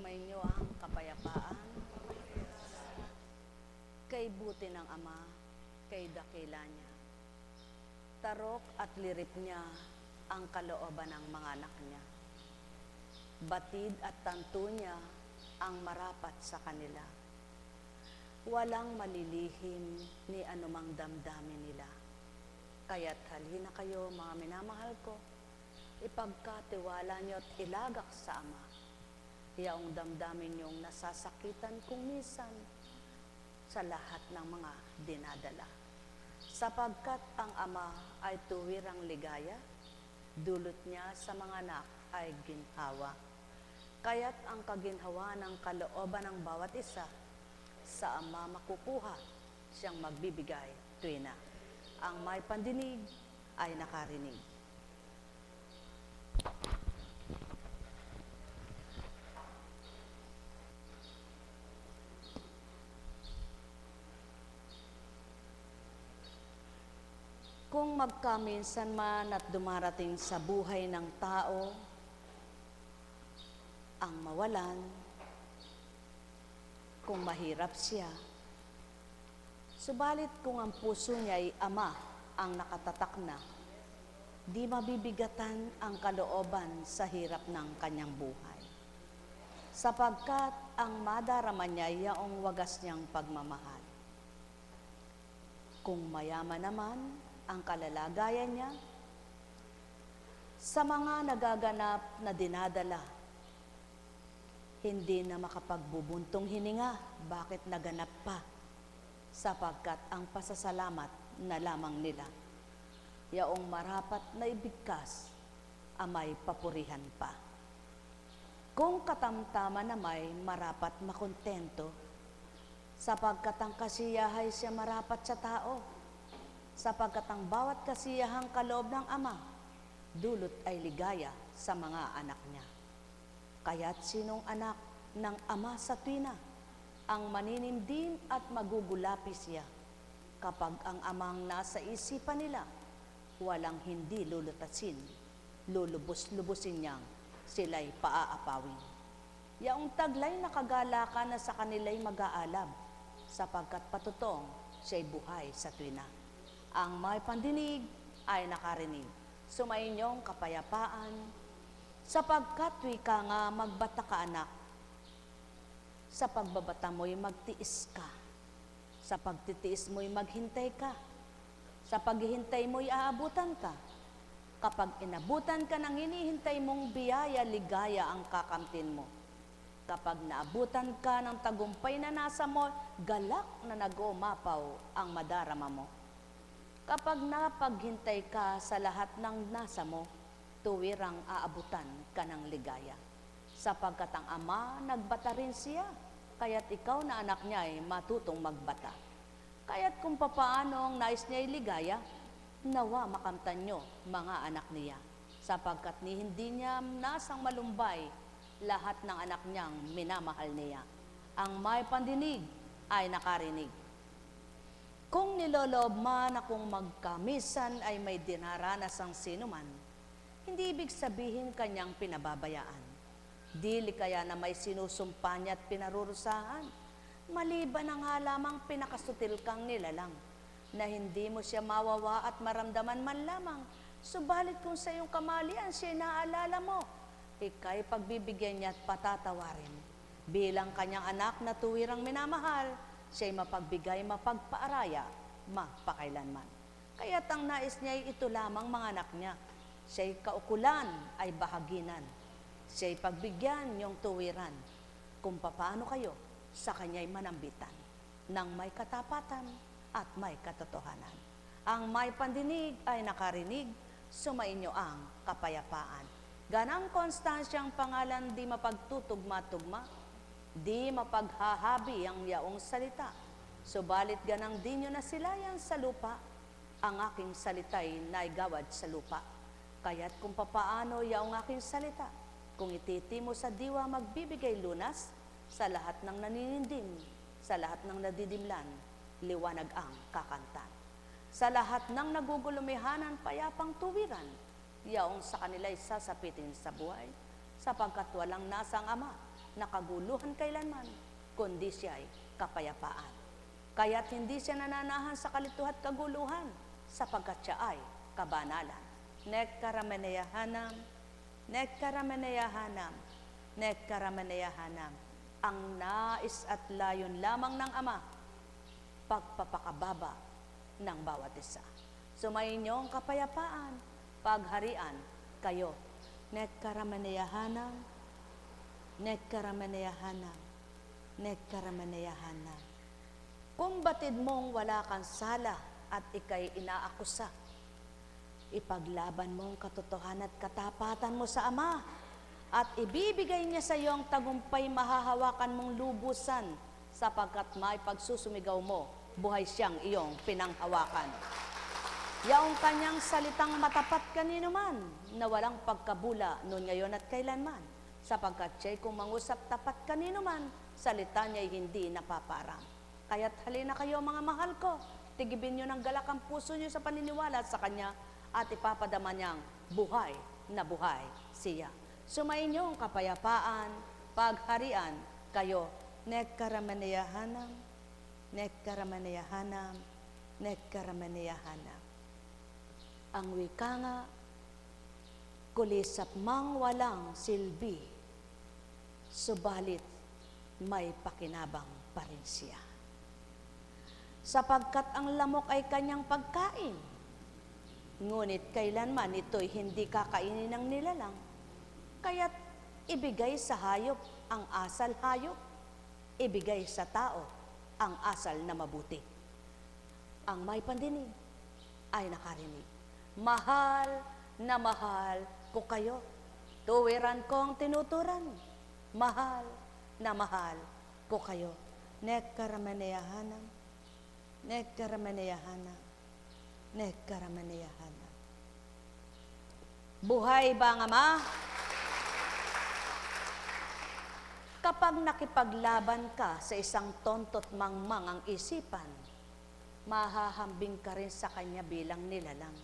Sumainyo ang kapayapaan. Kay buti ng Ama, kay dakila niya. Tarok at lirip niya ang kalooban ng mga anak niya. Batid at tanto niya ang marapat sa kanila. Walang malilihim ni anumang damdamin nila. Kaya't halina kayo, mga minamahal ko, ipagkatiwala niyo at ilagak sa Ama. Yaong damdamin niyong nasasakitan kung minsan sa lahat ng mga dinadala. Sapagkat ang Ama ay tuwirang ligaya, dulot niya sa mga anak ay ginhawa. Kaya't ang kaginhawa ng kalooban ng bawat isa, sa Ama makukuha siyang magbibigay tuwina. Ang may pandinig ay nakarinig. Kung magkaminsan man at dumarating sa buhay ng tao ang mawalan, kung mahirap siya, subalit kung ang puso niya ay Ama ang nakatatak na, di mabibigatan ang kalooban sa hirap ng kanyang buhay. Sapagkat ang madarama niya yaong wagas niyang pagmamahal. Kung mayaman naman ang kalalagayan niya, sa mga nagaganap na dinadala, hindi na makapagbubuntong hininga, bakit naganap pa? Sapagkat ang pasasalamat na lamang nila, yaong marapat na ibigkas, amay papurihan pa. Kung katamtaman na may marapat makontento, sapagkat ang kasiyahay siya marapat sa tao, sapagkat ang bawat kasiyahang kaloob ng Ama, dulot ay ligaya sa mga anak niya. Kaya't sinong anak ng Ama sa tuwina, ang maninindim at magugulapi siya, kapag ang Amang nasa isipan nila, walang hindi lulutasin, lulubos-lubusin niyang sila'y paaapawin. Yaong taglay na kagalakan na sa kanila'y mag-aalab, sapagkat patutong siya'y buhay sa tuwina. Ang may pandinig ay nakarinig. Sumainyong kapayapaan, sapagkat wika nga magbata ka anak, sa pagbabata mo'y magtiis ka, sa pagtitiis mo'y maghintay ka, sa paghihintay mo'y aabutan ka. Kapag inabutan ka ng hinihintay mong biyaya, ligaya ang kakamtin mo. Kapag naabutan ka ng tagumpay na nasa mo, galak na nag-umapaw ang madarama mo. Kapag napaghintay ka sa lahat ng nasa mo, tuwirang aabutan ka ng ligaya. Sapagkat ang Ama, nagbata rin siya, kaya't ikaw na anak niya ay matutong magbata. Kaya't kung papaano ang nais niya ay ligaya, nawa makamtan nyo, mga anak niya. Sapagkat ni hindi niya nasang malumbay lahat ng anak niyang minamahal niya. Ang may pandinig ay nakarinig. Kung niloloob man akong magkamisan ay may dinaranas ang sinuman, hindi ibig sabihin kanyang pinababayaan. Dili kaya na may sinusumpa niya at pinarurusahan, maliban na nga lamang pinakasutil kang nilalang, na hindi mo siya mawawa at maramdaman man lamang, subalit kung sa iyong kamalian siya naaalala mo, ika'y pagbibigyan niya at patatawarin. Bilang kanyang anak na tuwirang minamahal, siya'y mapagbigay, mapagpaaraya, mapakailanman. Kaya't ang nais niya ay ito lamang mga anak niya. Siya'y kaukulan ay bahaginan. Siya'y pagbigyan niyong tuwiran kung papaano kayo sa kanya'y manambitan ng may katapatan at may katotohanan. Ang may pandinig ay nakarinig, sumainyo ang kapayapaan. Ganang konstansyang pangalan di mapagtutugma-tugma, di mapaghahabi ang yaong salita, subalit ganang di nyo nasilayan sa lupa, ang aking salita'y naigawad sa lupa. Kaya't kung papaano yaong aking salita, kung ititi mo sa diwa magbibigay lunas, sa lahat ng naninindim, sa lahat ng nadidimlan, liwanag ang kakantan. Sa lahat ng nagugulumihanan payapang tuwiran, yaong sa kanila'y sasapitin sa buhay, sapagkat walang nasang Ama na kaguluhan kailanman, kundi siya ay kapayapaan. Kaya't hindi siya nananahan sa kalituhan at kaguluhan, sapagkat siya ay kabanalan. Nekkarameneyahanam, nekkarameneyahanam, nekkarameneyahanam. Ang nais at layon lamang ng Ama, pagpapakababa ng bawat isa. Sumayinyong kapayapaan, pagharian kayo. Nekkarameneyahanam, nekkarameneyahanam, nekkarameneyahanam. Kung batid mong wala kang sala at ikay inaakusa, ipaglaban mong katotohanan at katapatan mo sa Ama, at ibibigay niya sa iyo ang tagumpay mahahawakan mong lubusan, sapagkat may pagsusumigaw mo, buhay siyang iyong pinanghawakan. Yaong kanyang salitang matapat kanino man, na walang pagkabula noon, ngayon at kailanman, sapagkat siya'y kung mangusap tapat kanino man, salita niya'y hindi napaparang. Kaya't halina kayo mga mahal ko, tigibin niyo ng galak ang puso niyo sa paniniwala sa Kanya, at ipapadama niyang buhay na buhay siya. Sumayin niyo ang kapayapaan, pagharian kayo. Nekkarameneyahanam, nekkarameneyahanam, nekkarameneyahanam. Ang wika nga, kulisap mang walang silbi, subalit may pakinabang pa rin siya. Sapagkat ang lamok ay kanyang pagkain, ngunit kailanman ito'y hindi kakainin ng nilalang, kaya't ibigay sa hayop ang asal hayop, ibigay sa tao ang asal na mabuti. Ang may pandinig ay nakarinig. Mahal na mahal ko kayo, tuwiran kong tinuturan. Mahal na mahal ko kayo. Nekkarameneyahanam, nekkarameneyahanam, nekkarameneyahanam. Buhay ba ang Ama? Kapag nakipaglaban ka sa isang tonto't mangmang ang isipan, mahahambing ka rin sa kanya bilang nilalang.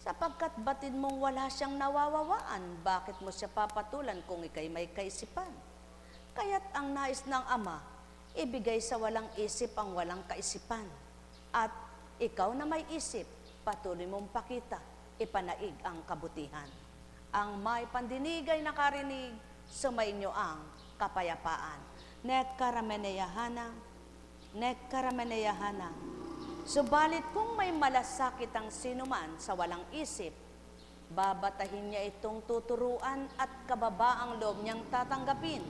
Sapagkat batid mong wala siyang nawawawaan, bakit mo siya papatulan kung ikay may kaisipan? Kaya't ang nais ng Ama, ibigay sa walang isip ang walang kaisipan. At ikaw na may isip, patuloy mong pakita, ipanaig ang kabutihan. Ang may pandinig ay nakarinig, sumainyo ang kapayapaan. Nekkarameneyahanam, nekkarameneyahanam. Subalit kung may malasakit ang sinuman sa walang isip, babatahin niya itong tuturuan at kababaang loob niyang tatanggapin.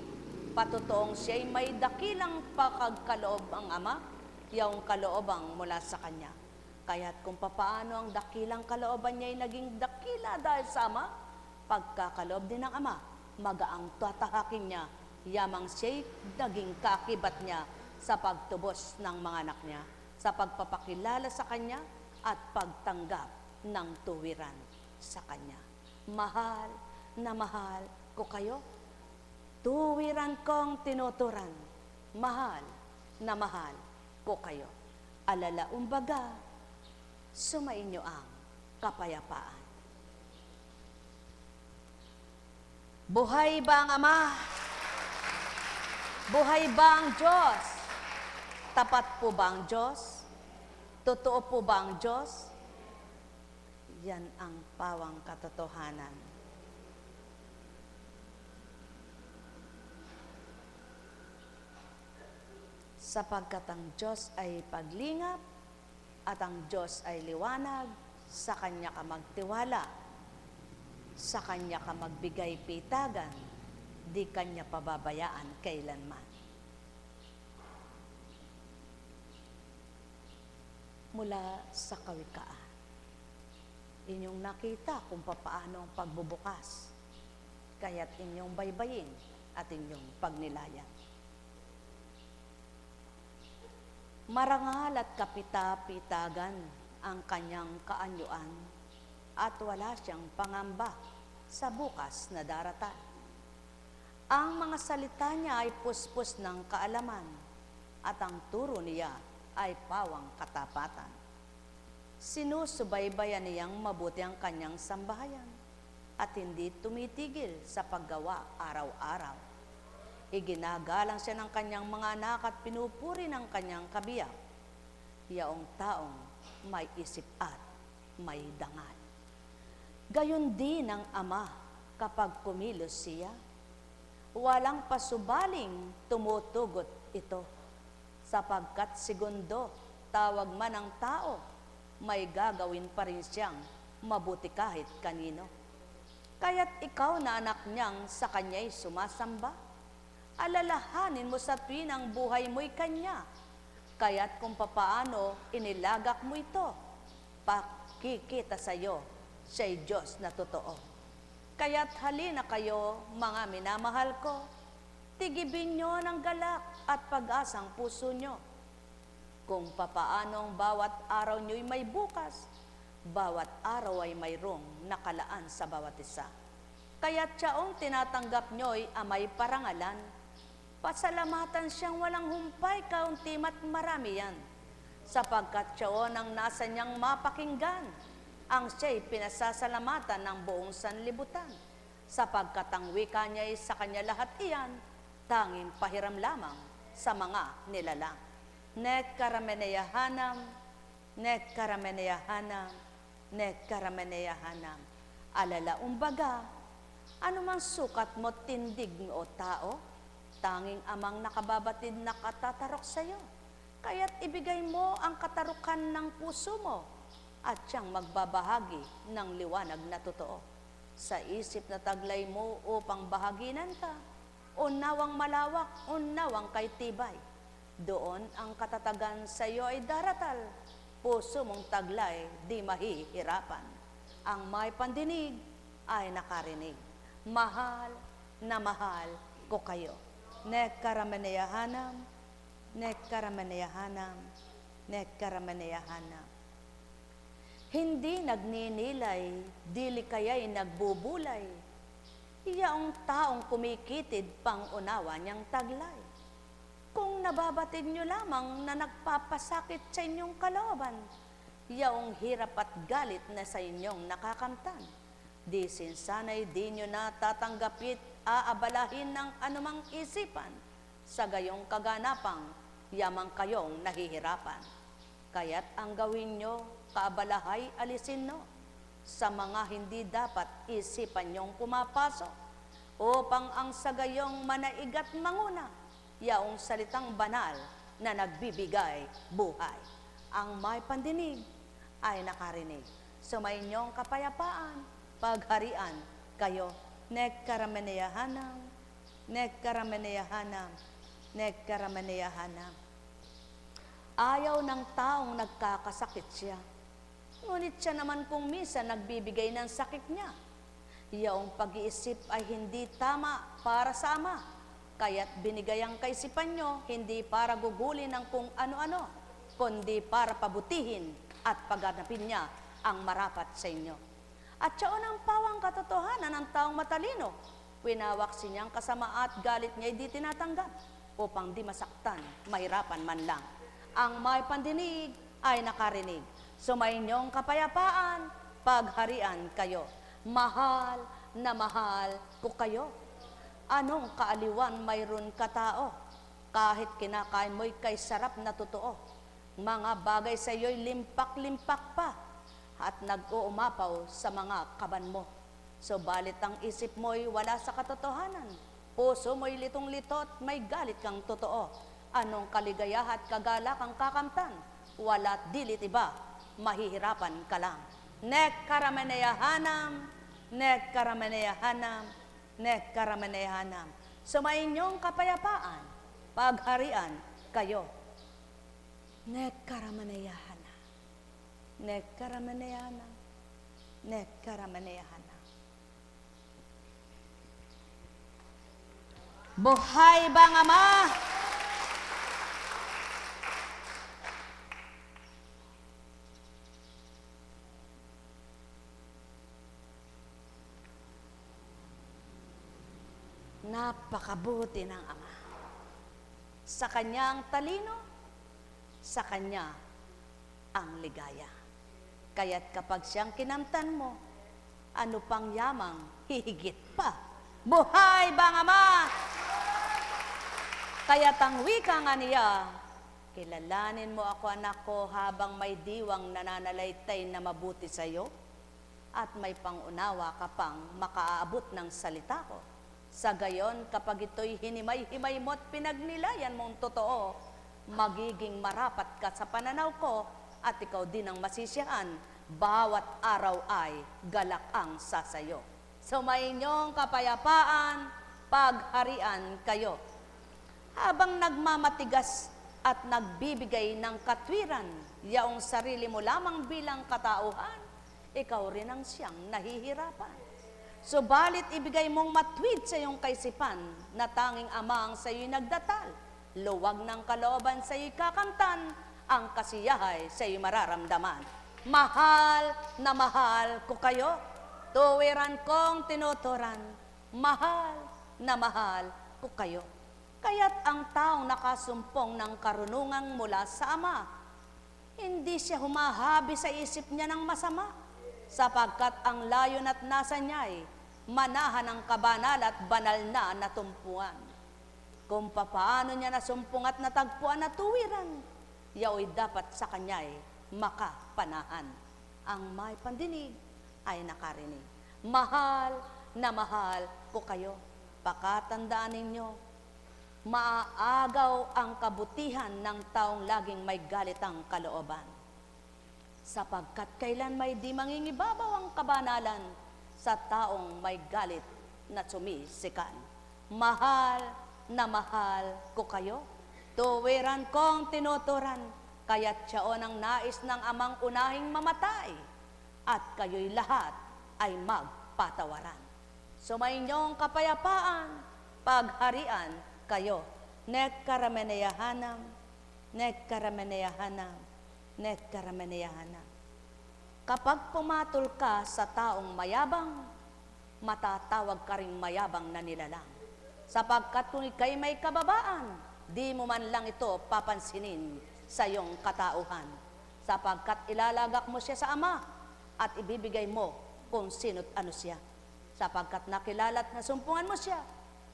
Patutoong siya'y may dakilang pagkaloob ang Ama, yaong kaloobang mula sa Kanya. Kaya't kung papaano ang dakilang kalooban niya'y naging dakila dahil sa Ama, pagkakaloob din ng Ama, magaang tatahakin niya, yamang siya'y naging kaakibat niya sa pagtubos ng mga anak niya, sa pagpapakilala sa Kanya at pagtanggap ng tuwiran sa Kanya. Mahal na mahal ko kayo, tuwiran kong tinuturan, mahal na mahal ko kayo. Alalaumbaga, sumainyo ang kapayapaan. Buhay ba ang Ama? Buhay ba ang Diyos? Tapat po ba ang Diyos? Totoo po ba ang Diyos? Yan ang pawang katotohanan. Sapagkat ang Diyos ay paglingap at ang Diyos ay liwanag, sa Kanya ka magtiwala, sa Kanya ka magbigay pitagan, di Kanya pababayaan kailanman. Mula sa kawikaan, inyong nakita kung papaano ang pagbubukas, kaya't inyong baybayin at inyong pagnilayan. Marangal at kapita-pitagan ang kanyang kaanyuan at wala siyang pangamba sa bukas na daratan. Ang mga salita niya ay puspos ng kaalaman at ang turo niya ay pawang katapatan. Sinusubaybayan niyang mabuti ang kanyang sambahayan at hindi tumitigil sa paggawa araw-araw. Iginagalang siya ng kanyang mga anak at pinupuri ng kanyang kabiyak. Yaong taong may isip at may dangal. Gayon din ang ama kapag kumilos siya. Walang pasubaling tumutugot ito, sapagkat segundo tawag man ang tao, may gagawin pa rin siyang mabuti kahit kanino. Kaya't ikaw na anak niyang sa kanya'y sumasamba, alalahanin mo sa tuwin ang buhay mo'y kanya. Kaya't kung papaano inilagak mo ito, pakikita sa iyo, siya'y Diyos na totoo. Kaya't halina kayo, mga minamahal ko, tigibin nyo ng galak at pag-asang puso nyo. Kung papaanong bawat araw nyo'y may bukas, bawat araw ay mayroong nakalaan sa bawat isa. Kaya't siyaong tinatanggap nyo'y amay parangalan, pasalamatan siyang walang humpay, kaunti mat marami yan, sapagkat siyaon ang nasa niyang mapakinggan, ang siya'y pinasasalamatan ng buong sanlibutan, sapagkat ang wika niya'y sa kanya lahat iyan, tanging pahiram lamang sa mga nilalang. Nek karameneyahanam, nek karameneyahanam, nek karameneyahanam. Alala umbaga, anumang sukat mo tindig o tao, tanging amang nakababatid na katatarok sa iyo. Kaya't ibigay mo ang katarukan ng puso mo, at siyang magbabahagi ng liwanag na totoo. Sa isip na taglay mo upang bahaginan ka, unawang malawak, unawang kay tibay. Doon ang katatagan sa iyo ay daratal, puso mong taglay di mahihirapan. Ang may pandinig ay nakarinig. Mahal na mahal ko kayo. Nek karameneyahanam, nek karameneyahanam, nek karameneyahanam. Hindi nagninilay, dili kaya'y nagbubulay. Iyaong taong kumikitid pang unawa niyang taglay. Kung nababatid niyo lamang na nagpapasakit sa inyong kalooban, iyaong hirap at galit na sa inyong nakakamtan. Di sinsanay di niyo na tatanggapit, aabalahin ng anumang isipan. Sa gayong kaganapang, yamang kayong nahihirapan. Kaya't ang gawin niyo, kaabalahay alisin no, sa mga hindi dapat isipan niyong pumapasok, upang ang sagayong manaigat manguna, yaong salitang banal na nagbibigay buhay. Ang may pandinig ay nakarinig. Sumayinyong kapayapaan, pagharian kayo. Nek karameneyahanam, nek karameneyahanam, nek karameneyahanam. Ayaw ng taong nagkakasakit siya, ngunit siya naman kung minsan nagbibigay ng sakit niya. Iyong pag-iisip ay hindi tama para sa Ama, kaya't binigay ang kaisipan nyo, hindi para gugulin ng kung ano-ano, kundi para pabutihin at pagganapin niya ang marapat sa inyo. At siyaon ang pawang katotohanan ng taong matalino, winawak sinyang kasama at galit niya di tinatanggap, upang di masaktan, mahirapan man lang. Ang may pandinig ay nakarinig. Sumainyong kapayapaan, pagharian kayo. Mahal na mahal ko kayo. Anong kaaliwan mayroon katao, kahit kinakain mo'y kay sarap na totoo. Mga bagay sa iyo'y limpak-limpak pa, at nag-uumapaw sa mga kaban mo. Subalit ang isip mo'y wala sa katotohanan. Puso mo'y litong-litot, may galit kang totoo. Anong kaligaya at kagalak ang kakamtan? Wala't dilit iba, mahihirapan ka lang. Nek karameneyahanam, nek karameneyahanam, nek karameneyahanam. Sumainyong kapayapaan, pagharian kayo. Nek karameneyahanam, nek karameneyahanam, nek karameneyahanam. Buhay bang Ama? Napakabuti ng Ama. Sa Kanya ang talino, sa Kanya ang ligaya. Kaya't kapag siyang kinamtan mo, ano pang yamang hihigit pa? Buhay bang Ama? Kaya't ang wika nga niya, kilalanin mo ako anak ko habang may diwang nananalaytay na mabuti sa iyo at may pangunawa ka pang makaaabot ng salita ko. Sa gayon, kapag ito'y hinimay-himay mo at pinagnilayan mong totoo, magiging marapat ka sa pananaw ko at ikaw din ang masisiyahan. Bawat araw ay galak ang sasayo. Sumainyong kapayapaan, pagharian kayo. Habang nagmamatigas at nagbibigay ng katwiran, yaong sarili mo lamang bilang katauhan, ikaw rin ang siyang nahihirapan. Subalit ibigay mong matwid sa iyong kaisipan, na tanging Ama ang sa iyo'y nagdatal. Luwag ng kalooban sa iyo'y kakamtan, ang kasiyahay sa iyo'y mararamdaman. Mahal na mahal ko kayo, tuwiran kong tinuturan, mahal na mahal ko kayo. Kaya't ang taong nakasumpong ng karunungang mula sa Ama, hindi siya humahabi sa isip niya ng masama, sapagkat ang layon at nasa niya'y manahan ng kabanal at banal na natumpuan. Kung papaano niya nasumpong at natagpuan na tuwiran, yao'y dapat sa kanya'y makapanahan. Ang may pandinig ay nakarinig. Mahal na mahal ko kayo. Pakatandaan ninyo, maaagaw ang kabutihan ng taong laging may galitang kalooban. Sapagkat kailan may di mangingibabaw ang kabanalan sa taong may galit na sumisikan. Mahal na mahal ko kayo. Tuwiran kong tinuturan, kaya't siyaon ang nais ng Amang unahing mamatay, at kayo'y lahat ay magpatawaran. Sumainyong kapayapaan, pagharian kayo. Nek karameneyahanam, nek karameneyahanam, nek karameneyahanam. Kapag pumatol ka sa taong mayabang, matatawag ka ring mayabang na nilalang. Sapagkat kung ika'y may kababaan, di mo man lang ito papansinin sa iyong katauhan, sapagkat ilalagak mo siya sa Ama at ibibigay mo kung sino't ano siya. Sapagkat nakilala't nasumpungan mo siya,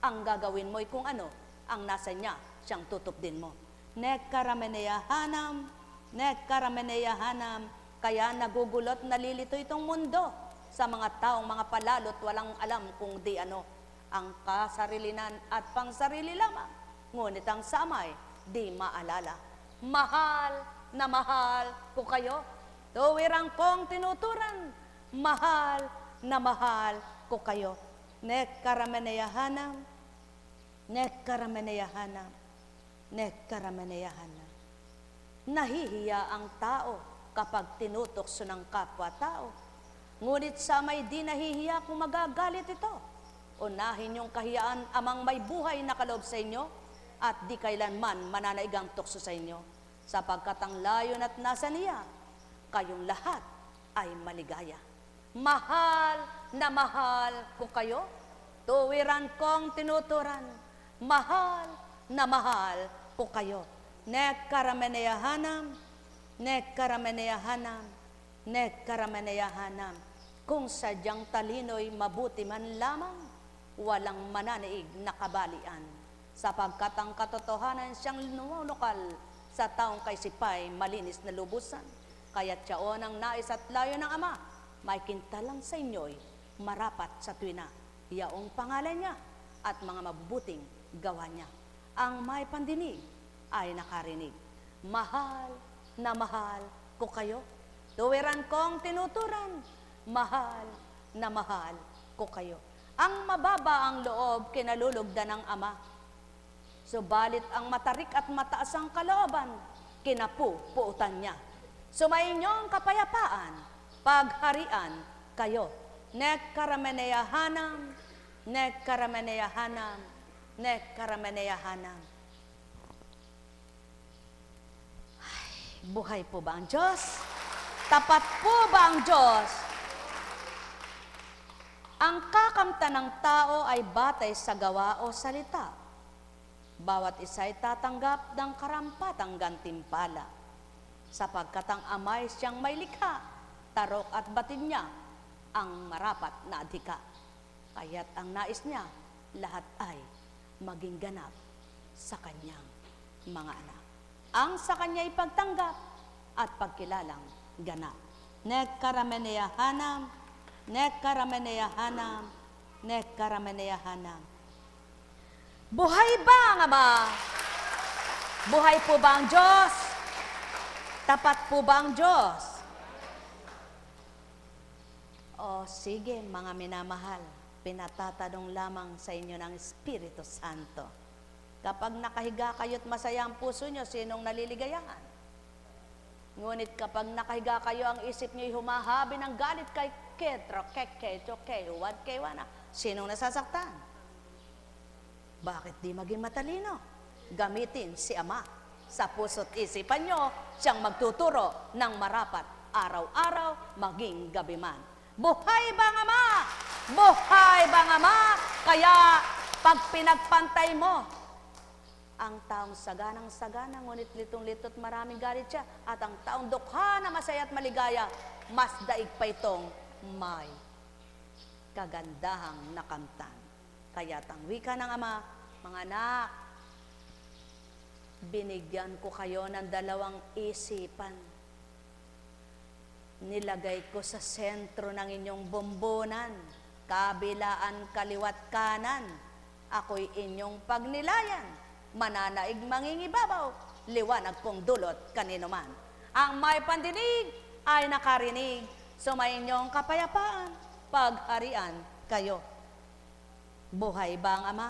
ang gagawin mo'y kung ano ang nasa niya, siyang tutupdin mo. Nek karameneyahanam, nek karameneyahanam, kaya nagugulot, nalilito itong mundo sa mga taong mga palalot, walang alam kung di ano ang kasarilinan at pangsarili lamang, ngunit ang samay di maalala. Mahal na mahal ko kayo, tuwirang kong tinuturan, mahal na mahal ko kayo. Nek karameneyahanam, nek karameneyahanam, nek karameneyahanam. Nahihiya ang tao kapag tinutokso ng kapwa-tao, ngunit sa may di nahihiya kung magagalit ito. Unahin yung kahiyaan amang may buhay na kaloob sa inyo, at di kailanman mananaigang tukso sa inyo, sapagkat ang layon at nasa niya, kayong lahat ay maligaya. Mahal na mahal ko kayo, tuwiran kong tinuturan, mahal na mahal ko kayo. Nek karameneyahanam, nek karameneyahanam, nek karameneyahanam. Kung sadyang talino'y mabuti man lamang, walang mananaig na kabalian. Sapagkat ang katotohanan siyang linunukal sa taong kaisipay malinis na lubusan. Kaya't siyaon ang nais at layo ng Ama, may kintalang sa inyo'y marapat sa tuwina, yaong pangalan niya at mga mabubuting gawa niya. Ang may pandinig ay nakarinig. Mahal na mahal ko kayo, tuwiran kong tinuturan, mahal na mahal ko kayo. Ang mababa ang loob kinalulugdan ng Ama, subalit ang matarik at mataas ang kalooban, kinapupuutan niya. Sumainyong kapayapaan, pagharian kayo. Nek karameneyahanam, nek karameneyahanam, nek karameneyahanam. Ay, buhay po ba ang Diyos? Tapat po ba ang Diyos? Ang kakamtan ng tao ay batay sa gawa o salita. Bawat isa'y tatanggap ng karampatang gantimpala, sapagkat ang Ama'y siyang may likha, tarok at batid niya ang marapat na adhika. Kaya't ang nais niya, lahat ay maging ganap sa kanyang mga anak. Ang sa kanya ipagtanggap at pagkilalang ganap. Nekkarameneyahanam, nekkarameneyahanam, nekkarameneyahanam. Buhay ba ang Ama? Buhay po ba ang Diyos? Tapat po ba ang Diyos? O sige, mga minamahal, pinatatanong lamang sa inyo ng Espiritu Santo. Kapag nakahiga kayo't masaya ang puso nyo, sinong naliligayahan? Ngunit kapag nakahiga kayo, ang isip nyo'y humahabi ng galit kay Ketro, huwad kay Wana, sinong nasasaktan? Bakit di maging matalino? Gamitin si Ama. Sa puso't isipan nyo, siyang magtuturo ng marapat araw-araw, maging gabi man. Buhay bang Ama? Buhay bang Ama? Kaya pag pinagpantay mo, ang taong saganang-sagana, ngunit litong-litot maraming galit siya, at ang taong dukha na masaya at maligaya, mas daig pa itong may kagandahang nakamtan. Kaya ang wika ng Ama, mga anak, binigyan ko kayo ng dalawang isipan. Nilagay ko sa sentro ng inyong bombonan, kabilaan, kaliwat, kanan. Ako'y inyong pagnilayan, mananaig mangingibabaw, liwanag kong dulot kanino man. Ang may pandinig ay nakarinig, sumayinyong kapayapaan, pagharian kayo. Buhay ba ang Ama?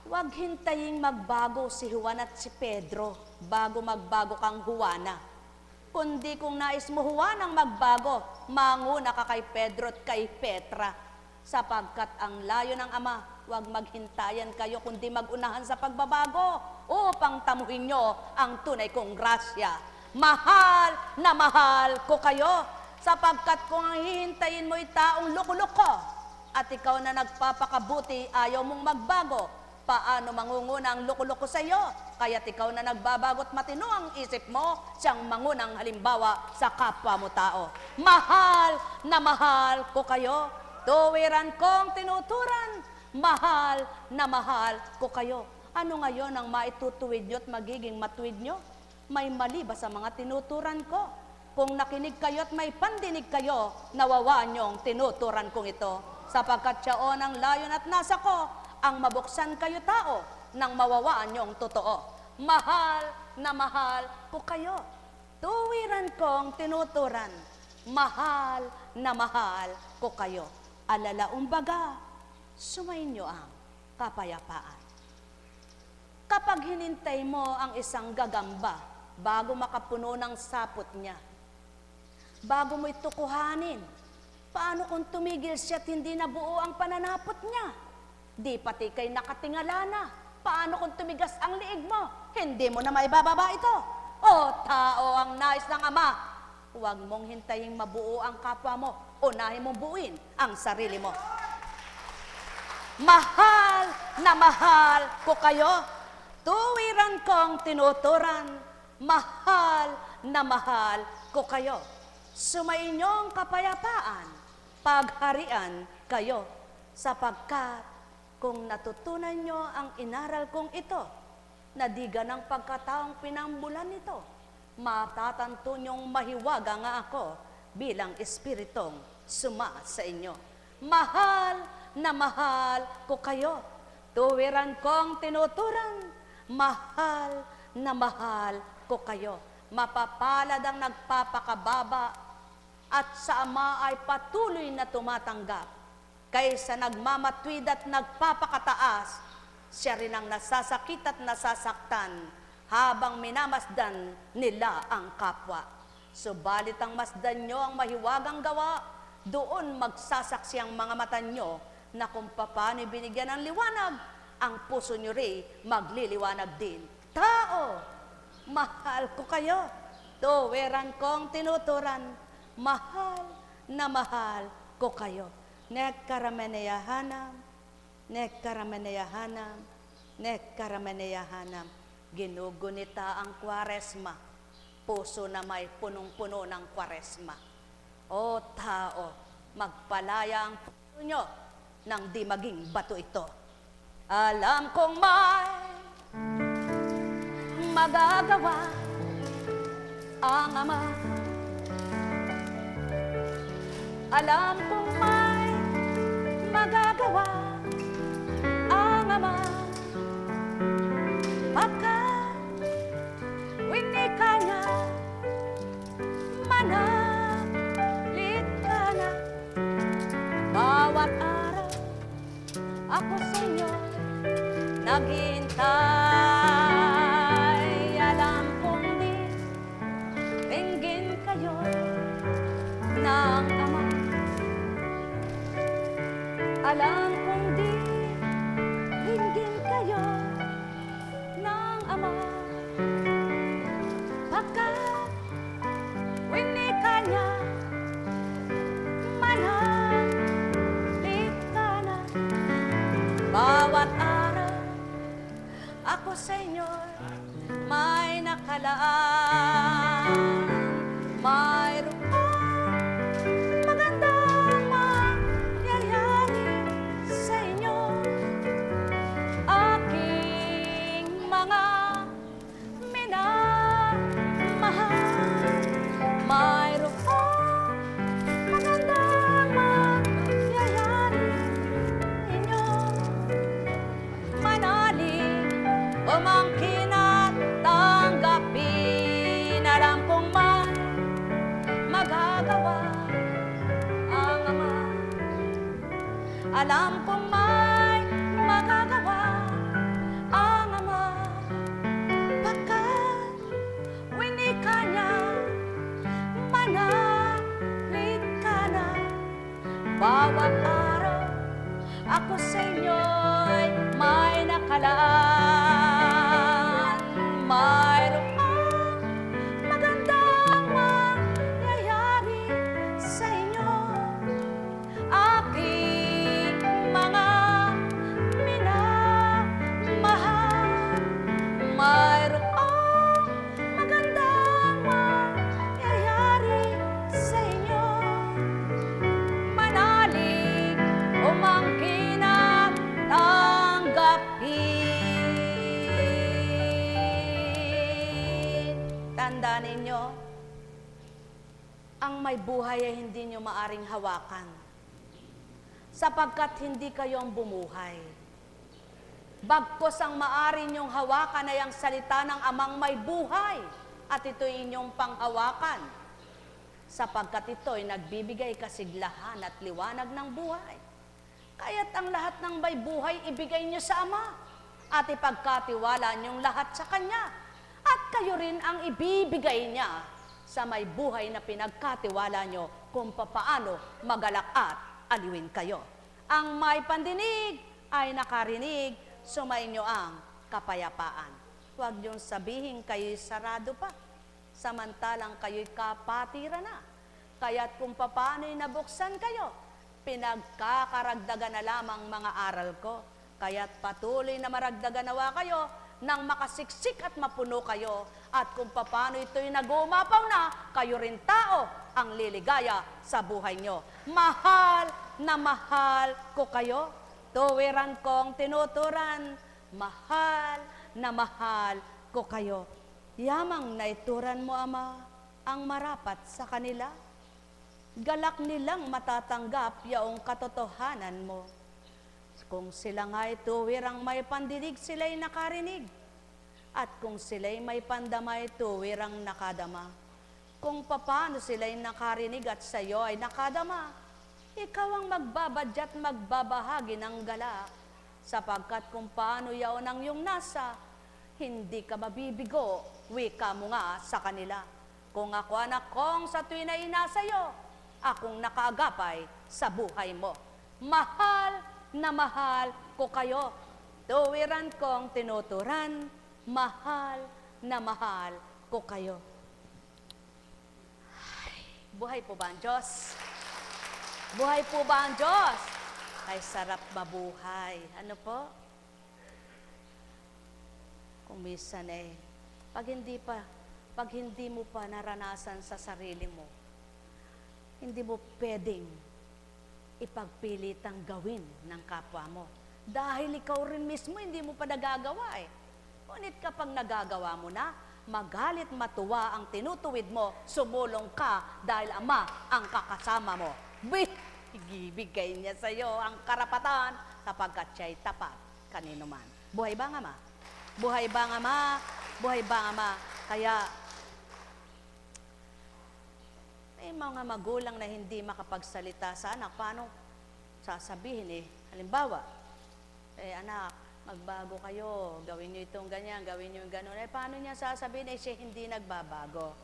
Huwag hintaying magbago si Juan at si Pedro bago magbago kang Juana. Kundi kung nais mo Juan ang magbago, manguna ka kay Pedro at kay Petra. Sapagkat ang layo ng Ama, huwag maghintayan kayo kundi magunahan sa pagbabago upang tamuhin nyo ang tunay kong grasya. Mahal na mahal ko kayo, sapagkat kung ang hihintayin mo'y taong loko-loko at ikaw na nagpapakabuti ayaw mong magbago, paano mangunguna ang loko-loko sa iyo? Kaya't ikaw na nagbabago't matino ang isip mo, siyang mangunang halimbawa sa kapwa mo tao. Mahal na mahal ko kayo, tuwiran kong tinuturan, mahal na mahal ko kayo. Ano ngayon ang maitutuwid nyo at magiging matuwid nyo? May mali ba sa mga tinuturan ko? Kung nakinig kayo at may pandinig kayo, nawawa nyong tinuturan kong ito. Sapagkat siyaon ang layon at nasa ko, ang mabuksan kayo tao nang mawawaan niyong totoo. Mahal na mahal ko kayo. Tuwiran kong tinuturan. Mahal na mahal ko kayo. Alalaumbaga, sumayin niyo ang kapayapaan. Kapag hinintay mo ang isang gagamba bago makapuno ng sapot niya, bago mo itukuhanin, paano kung tumigil siya at hindi nabuo ang pananapot niya? Di pati kay nakatingala na. Paano kung tumigas ang liig mo? Hindi mo na maibababa ito. O tao ang nais ng Ama, huwag mong hintaying mabuo ang kapwa mo. Unahin mong buuin ang sarili mo. Mahal na mahal ko kayo. Tuwiran kong tinuturan. Mahal na mahal ko kayo. Sumainyong kapayapaan, pagharian kayo, sapagkat kung natutunan nyo ang inaral kong ito, nadiga ng pagkataong pinambulan nito, matatanto nyong mahiwaga nga ako bilang espiritong suma sa inyo. Mahal na mahal ko kayo, tuwiran kong tinuturan, mahal na mahal ko kayo. Mapapalad ang nagpapakababa at sa Ama ay patuloy na tumatanggap. Kaysa nagmamatwid at nagpapakataas, siya rin ang nasasakit at nasasaktan habang minamasdan nila ang kapwa. Subalit ang masdan nyo ang mahiwagang gawa, doon magsasaksi ang mga mata nyo na kung paano binigyan ng liwanag, ang puso nyo rin magliliwanag din. Tao, mahal ko kayo. Tuwiran kong tinuturan, mahal na mahal ko kayo. Nekkarameneyahanam, nekkarameneyahanam, nekkarameneyahanam. Ginugunita ang Kwaresma, puso na may punong-puno ng Kwaresma. O tao, magpalaya ang puso nyo nang di maging bato ito. Alam kong may magagawa ang Ama. Alam kong may magagawa ang Ama. Pagkat winika niya, manalig ka na. Bawat araw ako sa inyo naghihintay. Alam kong di ringgin kayo ng Ama. Alam kong di ringgin kayo ng Ama. Pagkat winika niya, manalig ka na. Bawat araw ako sa inyo may nakalaan. Mayroong magandang mangyayari sa inyo, aking mga minamahal. Mayroong magandang mangyayari inyo. Manalig, umangkin at tanggapin. Alam kong may magagawa ang Ama. Alam kong may magagawa ang Ama. Pagkat winika niya, manalig ka na. Bawat araw ako sa inyo'y may nakalaan. Mayroong magandang mangyayari sa inyo, aking mga minamahal. Mayroong magandang mangyayari sa inyo. Manalig, umangkin at tanggapin. Tandaan ninyo, ang may buhay ay hindi nyo maaring hawakan, sapagkat hindi kayo ang bumuhay. Bagkus ang maari nyong hawakan ay ang salita ng Amang may buhay, at ito'y inyong panghawakan, sapagkat ito'y nagbibigay kasiglahan at liwanag ng buhay. Kaya't ang lahat ng may buhay ibigay nyo sa Ama, at ipagkatiwala nyong lahat sa Kanya, at kayo rin ang ibibigay niya sa may buhay na pinagkatiwala nyo kung papaano magalak at aliwin kayo. Ang may pandinig ay nakarinig, sumainyo ang kapayapaan. Huwag niyong sabihin kayo'y sarado pa, samantalang kayo'y kapatira na. Kaya't kung papaano'y nabuksan kayo, pinagkakaragdagan na lamang mga aral ko. Kaya't patuloy na maragdagan nawa kayo nang makasiksik at mapuno kayo. At kung papaano ito'y nag-uumapaw na, kayo rin tao ang liligaya sa buhay nyo. Mahal na mahal ko kayo. Tuwiran kong tinuturan, mahal na mahal ko kayo. Yamang naituran mo, Ama, ang marapat sa kanila. Galak nilang matatanggap yaong katotohanan mo. Kung sila nga'y tuwirang may pandinig, sila'y nakarinig. At kung sila'y may pandamay, tuwirang nakadama. Kung papaano sila'y nakarinig at sa'yo ay nakadama, ikaw ang magbabadyat magbabahagi ng galak. Sapagkat kung paano yaon ang iyong nasa, hindi ka mabibigo, wika mo nga sa kanila. Kung ako anak kong sa tuwin na inasa'yo, akong nakaagapay sa buhay mo. Mahal na mahal ko kayo. Tuwiran kong tinuturan, mahal na mahal ko kayo. Ay, buhay po ba ang Diyos? Buhay po ba ang Diyos? Ay sarap mabuhay. Ano po? Kung minsan pag hindi mo pa naranasan sa sarili mo, hindi mo pwedeng ipagpilitang gawin ng kapwa mo. Dahil ikaw rin mismo, hindi mo pa nagagawa eh. Ngunit kapag nagagawa mo na, magalit matuwa ang tinutuwid mo, sumulong ka dahil Ama ang kakasama mo. Ibigay niya sa iyo ang karapatan sapagkat siya'y tapat kanino man. Buhay ba ang Ama? Buhay ba ang Ama? Buhay ba ang Ama? Kaya, may mga magulang na hindi makapagsalita sa anak. Paano sasabihin eh? Halimbawa, anak, magbago kayo, gawin nyo itong ganyan, gawin nyo yung gano'n. Paano niya sasabihin siya hindi nagbabago?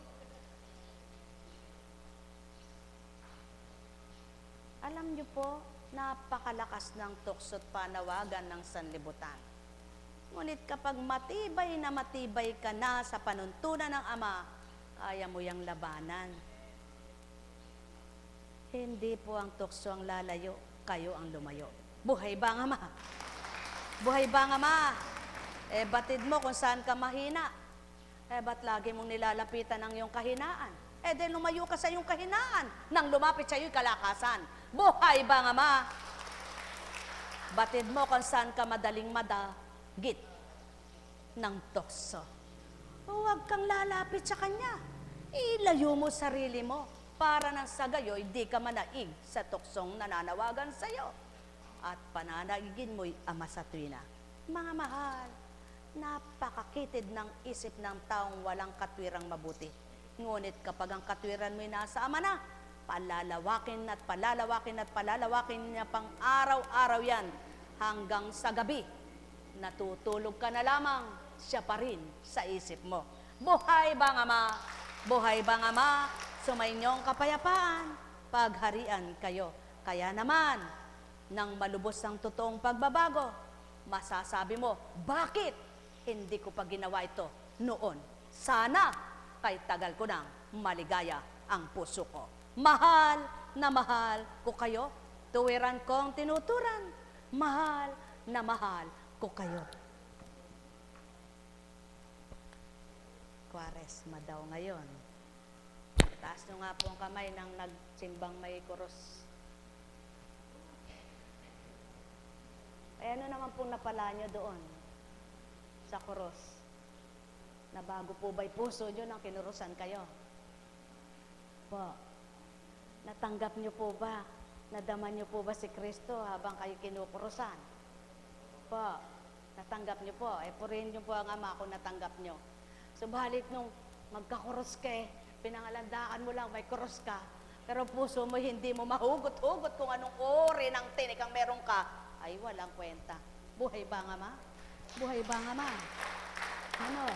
Alam nyo po, napakalakas ng tukso't panawagan ng sanlibutan. Ngunit kapag matibay na matibay ka na sa panuntunan ng Ama, kaya mo yang labanan. Hindi po ang tukso ang lalayo, kayo ang lumayo. Buhay ba ang Ama? Buhay ba ang Ama? Batid mo kung saan ka mahina. Ba't lagi mong nilalapitan ang iyong kahinaan? Di lumayo ka sa iyong kahinaan nang lumapit sa iyong kalakasan. Buhay ba ang Ama? Batid mo kung saan ka madaling madagit ng tukso. Huwag kang lalapit sa Kanya. Ilayo mo sarili mo para nang sa gayoy di ka manaig sa tuksong nananawagan sa iyo. At pananagigin mo'y Ama sa tuwina. Mga mahal, napakakitid ng isip ng taong walang katwirang mabuti. Ngunit kapag ang katwiran mo'y nasa Ama na, palalawakin at palalawakin at palalawakin niya pang araw-araw yan hanggang sa gabi. Natutulog ka na lamang, siya pa rin sa isip mo. Buhay ba ang Ama? Buhay ba ang Ama? Sumainyong kapayapaan, pagharian kayo. Kaya naman, nang malubos ang totoong pagbabago, masasabi mo, bakit hindi ko pa ginawa ito noon? Sana kay tagal ko nang maligaya ang puso ko. Mahal na mahal ko kayo, tuwiran kong tinuturan. Mahal na mahal ko kayo. Kwaresma daw ngayon. Taas nyo nga po ang kamay ng nagsimbang may kuros. Ay ano naman pong napala nyo doon sa kuros? Na bago po ba'y puso nyo nang kinurusan kayo? Po, natanggap nyo po ba? Nadama nyo po ba si Kristo habang kayo kinukurusan? Po, natanggap nyo po. Purihin nyo po ang Ama kung natanggap nyo. Subalit nung magkakuros ka pinangalandaan mo lang may kuros ka, pero puso mo hindi mo mahugot-hugot kung anong uri ng tinik ang meron ka, ay walang kwenta. Buhay ba ang Ama? Buhay ba ang Ama? Ano?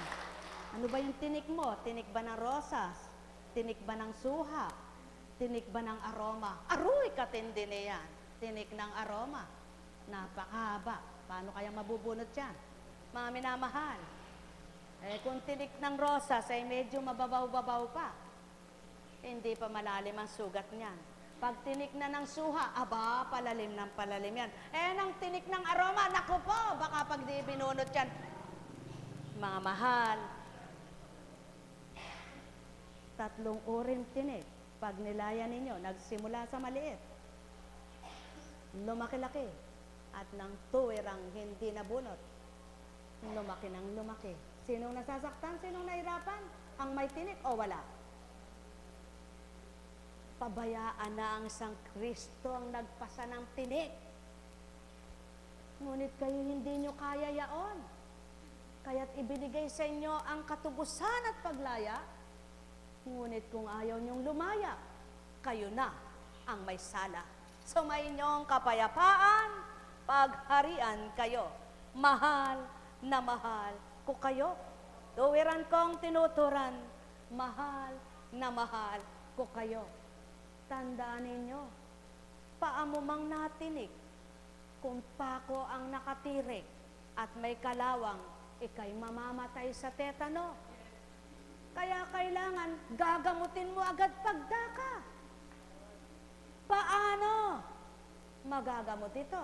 Ano ba yung tinik mo? Tinik ba ng rosas? Tinik ba ng suha? Tinik ba ng aroma? Aroy, katindi niyan. Tinik ng aroma. Napakahaba. Paano kaya mabubunot yan? Mga minamahal. Kung tinik ng rosas ay medyo mababaw-babaw pa. Hindi pa malalim ang sugat niyan. Pag tinik na ng suha, aba, palalim ng palalim yan. Nang tinik ng aroma, naku po, baka pag di binunot yan. Mga mahal, 3 uring tinik. Pag nilayan ninyo, nagsimula sa maliit, lumaki-laki, at nang tuwirang hindi nabunot, lumaki ng lumaki. Sinong nasasaktan? Sinong nahirapan? Ang may tinik o wala? Pabayaan na ang Sang Kristo ang nagpasa ng tinik. Ngunit kayo hindi nyo kaya yaon. Kaya't ibinigay sa inyo ang katubusan at paglaya. Ngunit kung ayaw nyong lumaya, kayo na ang may sala. Sumainyong kapayapaan, pagharian kayo. Mahal na mahal ko kayo. Tuwiran kong tinuturan, mahal na mahal ko kayo. Tandaan ninyo, paamo mang natinik, kung pako ang nakatirik at may kalawang, ikay mamamatay sa tetano. Kaya kailangan gagamutin mo agad pagdaka. Paano magagamot ito?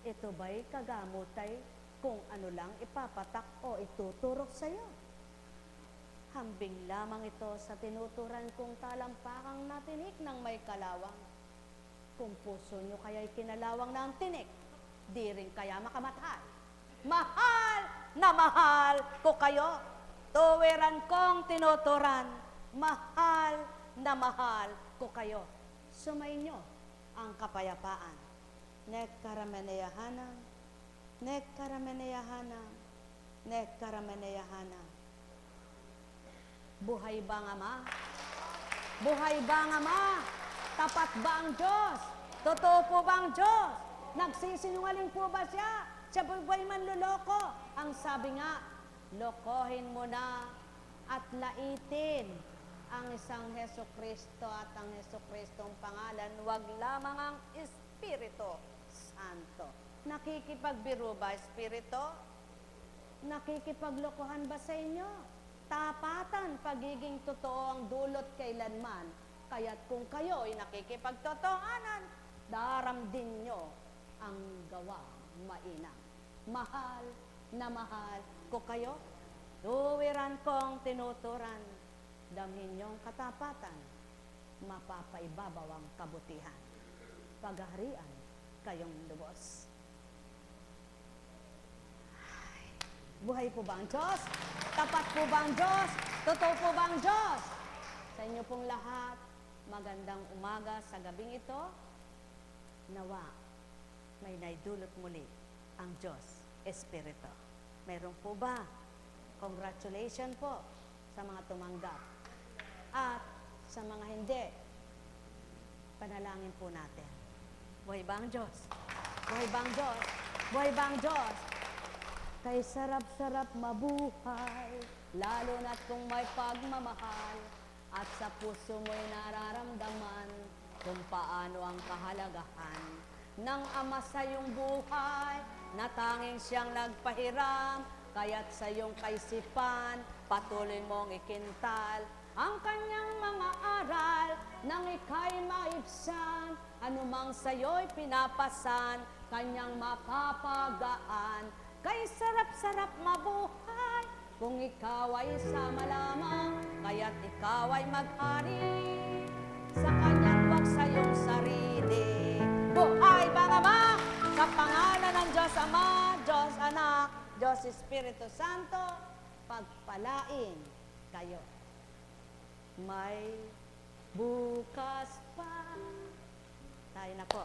Ito ba'y kagamutay kung ano lang ipapatak o ituturok sa iyo? Hambing lamang ito sa tinuturan kong talampakang natinik ng may kalawang. Kung puso nyo kaya'y kinalawang na ang tinik, di rin kaya makamatay. Mahal na mahal ko kayo, tuwiran kong tinuturan, mahal na mahal ko kayo. Sumainyo ang kapayapaan. Nekkarameneyahanam, nekkarameneyahanam, nekkarameneyahanam. Buhay ba ang Ama? Buhay ba ang Ama? Tapat ba ang Diyos? Totoo po ba ang Diyos? Nagsisinungaling po ba siya? Siya po ba'y manluloko? Ang sabi nga, lokohin mo na at laitin ang isang Heso Kristo at ang Heso Kristong pangalan, wag lamang ang Espiritu Santo. Nakikipagbiro ba, Espiritu? Nakikipaglokohan ba sa inyo? Tapatan, pagiging totoo ang dulot kailanman. Kaya't kung kayo ay nakikipagtotohanan, daramdin nyo ang gawa mainam. Mahal na mahal ko kayo, tuwiran kong tinuturan, damhin niyong katapatan, mapapaibabaw ang kabutihan. Paghaharian kayong lubos. Buhay po ba ang Diyos? Tapat po ba ang Diyos? Totoo po ba ang Diyos? Sa inyo pong lahat, magandang umaga sa gabing ito. Nawa, may naidulot muli ang Diyos, Espiritu. Meron po ba? Congratulations po sa mga tumanggap. At sa mga hindi, panalangin po natin. Buhay ba ang Diyos? Buhay ba ang Diyos? Buhay ba ang Diyos? Kay sarap-sarap mabuhay, lalo na't kung may pagmamahal, at sa puso mo'y nararamdaman kung paano ang kahalagahan ng Ama sa iyong buhay, na tanging siyang nagpahiram, kaya't sa iyong kaisipan, patuloy mong ikintal ang kanyang mga aral, nang ika'y maibsan, anumang sa iyo'y pinapasan, kanyang mapapagaan. Kay sarap-sarap mabuhay, kung ikaw ay sama lamang, kaya't ikaw ay maghari sa kanya't wag sa iyong sarili. Buhay ba Ama? Sa pangalan ng Diyos Ama, Diyos Anak, Diyos Espiritu Santo, pagpalain kayo. May bukas pa. Tayo na po.